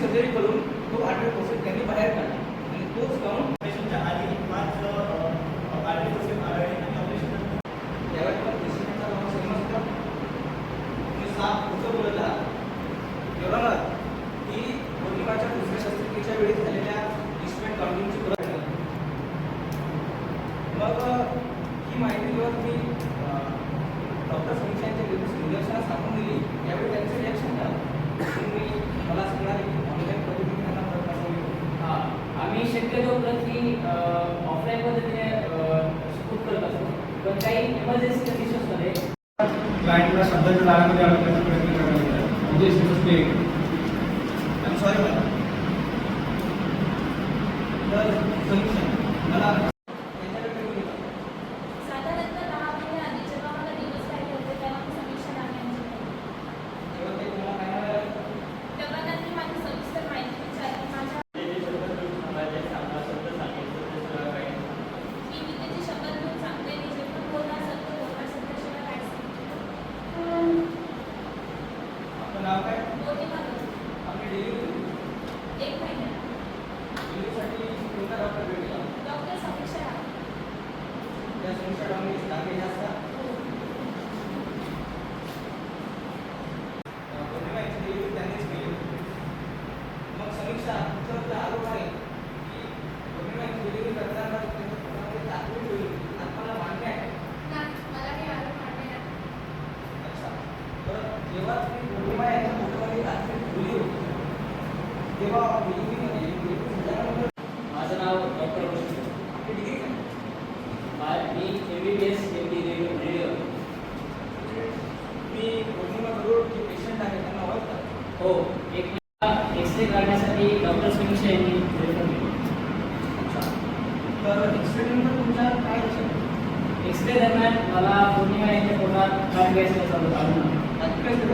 Surgery करून तो 100% त्यांनी बाहेर काढला आणि तोच काउंट ऑपरेशनच्या आधी 5 आर्टिफिशियल आरआयडी आणि ऑपरेशन त्यावेळेस पण पेशंटचा नाव समजतं तुम्ही साफ खोटं बोलत आहात एवढं की पौर्णिमाच्या दुसऱ्या शस्त्रक्रियेच्या वेळी झालेल्या इन्स्ट्रुमेंट काउंटिंगची परत मग ही माहिती जेव्हा तुम्ही डॉक्टर समीक्षा यांच्या निदर्शनास सांगून दिली त्यावेळी त्यांचं रिॲक्शन झालं तुम्ही मला सांगणार की ऑनलाईन पद्धतीने त्यांना प्रत नसावी. हां, आम्ही शक्यतो प्रति ऑफलाईन पद्धतीने सूट करत असतो, पण काही इमर्जन्सी कंडिशन्समध्ये क्लायंटला शब्दाच्या दारामध्ये अडकण्याचा प्रयत्न करायचा म्हणजे समजते. I am sorry madam. तर समीक्षा मला यांच्याकडे घेऊन येतो. साधारणतः 10 महिने आधी जेव्हा मला दिवस लागले होते तेव्हा मी समीक्षा नामे यांची तेव्हा ते तुम्हाला काय म्हणाले? तेव्हा त्यांनी माझी सविस्तर माहिती विचारली. माझ्या मी विद्येची शपथ घेऊन सांगते मी जे पण बोलणार सत्य बोलणार सत्याशिवाय काय सांगते. आपलं नाव काय? पौर्णिमा गवळी. आपली डिलिव्हरी 1 महिन्यात. डिलिव्हरीसाठी कोणता डॉक्टर भेटला? डॉक्टर समीक्षा राव. त्या समीक्षा डॉक्टरची दाखले असतात. पौर्णिमा यांची डिलिव्हरी त्यांनीच केली होती. मग समीक्षा तुमचा आरोप आहे की पौर्णिमा यांची डिलिव्हरी करताना त्यांच्या पोटामध्ये दाखले ठेवली होती. आपल्याला मान्य आहे? नाही, मला हे आरोप मान्य नाही. अच्छा. तर जेव्हा तुम्ही पौर्णिमा यांच्या पोटामध्ये दाखले ठेवली होती तेव्हा डिलिव्हरीमध्ये डिलिव्हरी झाल्यानंतर माझं नाव डॉक्टर रोशन. आपली डिग्री काय? मी MBBS MD रेडिओ. तुम्ही पौर्णिमा गरुड जे पेशंट आहे त्यांना ओळखता? हो, एक एक्सरे काढण्यासाठी डॉक्टर समीक्षा यांनी रेफर केली. अच्छा. तर एक्सपेरिमेंट तुमच्या काय लक्षात आलं? एक्सरे दरम्यान मला पौर्णिमा यांच्या पोटात काढ गॅस चालू आढळून आला. ॲक्युरेसी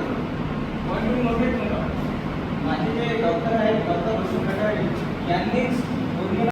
पॉईंट तुम्ही मोटिवेट